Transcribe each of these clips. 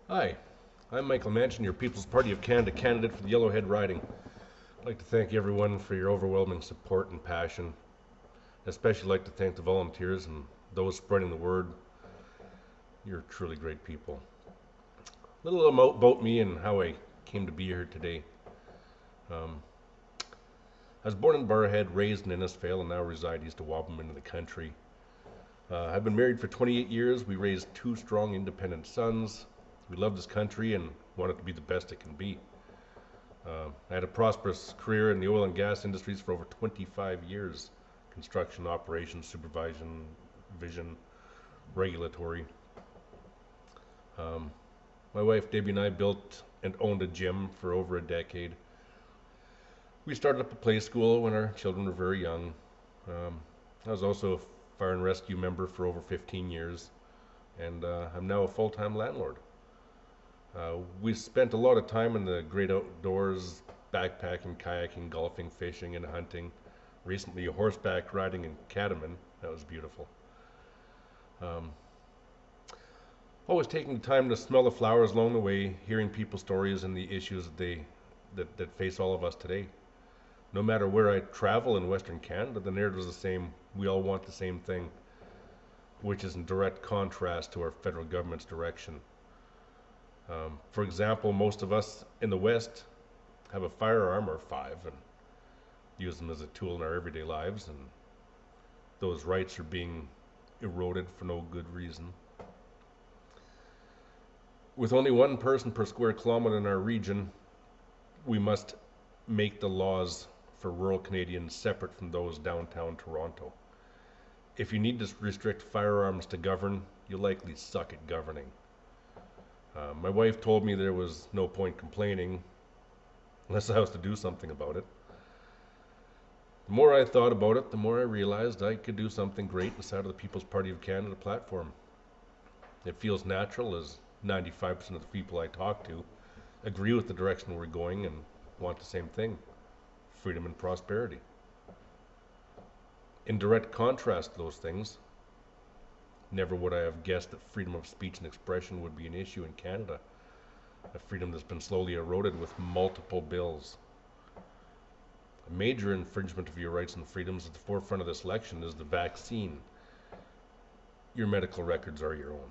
Hi, I'm Michael Manchen, your People's Party of Canada candidate for the Yellowhead riding. I'd like to thank everyone for your overwhelming support and passion. I'd especially like to thank the volunteers and those spreading the word. You're truly great people. A little about me and how I came to be here today. Um, I was born in Barrhead, raised in Innisfail, and now reside east of Wabamun in the country. I've been married for 28 years. We raised two strong, independent sons. We love this country and want it to be the best it can be. I had a prosperous career in the oil and gas industries for over 25 years. Construction, operations, supervision, vision, regulatory. Um, my wife Debbie and I built and owned a gym for over a decade. We started up a play school when our children were very young. I was also a fire and rescue member for over 15 years, and I'm now a full-time landlord. We spent a lot of time in the great outdoors, backpacking, kayaking, golfing, fishing, and hunting. Recently, horseback riding in Catamount. That was beautiful. Um, Always taking the time to smell the flowers along the way, hearing people's stories and the issues that face all of us today. No matter where I travel in Western Canada, the narrative is the same. We all want the same thing, which is in direct contrast to our federal government's direction. For example, most of us in the West have a firearm or five and use them as a tool in our everyday lives, and those rights are being eroded for no good reason. With only one person per square kilometer in our region, we must make the laws for rural Canadians separate from those downtown Toronto. If you need to restrict firearms to govern, you likely suck at governing. My wife told me there was no point complaining unless I was to do something about it. The more I thought about it, the more I realized I could do something great inside of the People's Party of Canada platform. It feels natural as 95% of the people I talk to agree with the direction we're going and want the same thing: freedom and prosperity. In direct contrast to those things, never would I have guessed that freedom of speech and expression would be an issue in Canada, a freedom that's been slowly eroded with multiple bills. A major infringement of your rights and freedoms at the forefront of this election is the vaccine. Your medical records are your own.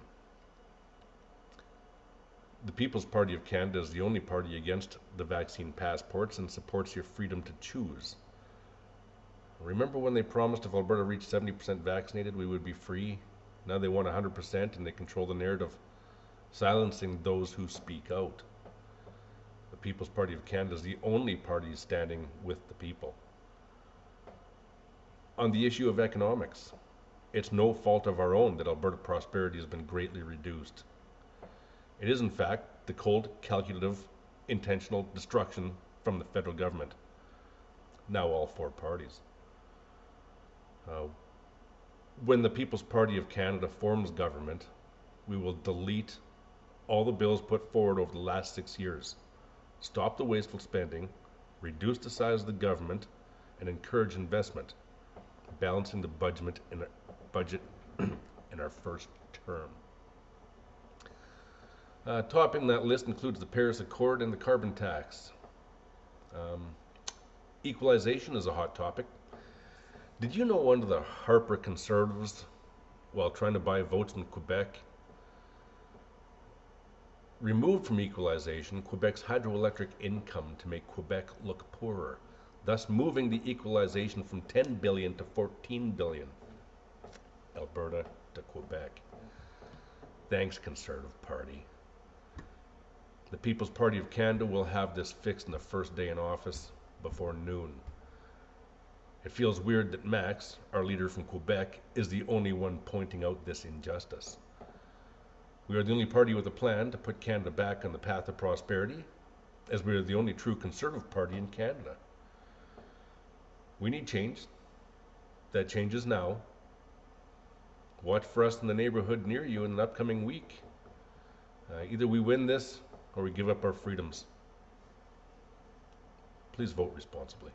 The People's Party of Canada is the only party against the vaccine passports and supports your freedom to choose. Remember when they promised if Alberta reached 70% vaccinated, we would be free? Now they want 100% and they control the narrative, silencing those who speak out. The People's Party of Canada is the only party standing with the people. On the issue of economics, it's no fault of our own that Alberta prosperity has been greatly reduced. It is, in fact, the cold, calculative, intentional destruction from the federal government. Now all four parties. When the People's Party of Canada forms government, we will delete all the bills put forward over the last 6 years, stop the wasteful spending, reduce the size of the government, and encourage investment, balancing the budget in our first term. Topping that list includes the Paris Accord and the carbon tax. Equalization is a hot topic. Did you know one of the Harper Conservatives, while trying to buy votes in Quebec, removed from equalization Quebec's hydroelectric income to make Quebec look poorer, thus moving the equalization from 10 billion to 14 billion. Alberta to Quebec. Thanks, Conservative Party. The People's Party of Canada will have this fixed in the first day in office, before noon. It feels weird that Max, our leader from Quebec, is the only one pointing out this injustice. We are the only party with a plan to put Canada back on the path of prosperity, as we are the only true Conservative Party in Canada. We need change. That change is now. Watch for us in the neighborhood near you in an upcoming week. Either we win this or we give up our freedoms. Please vote responsibly.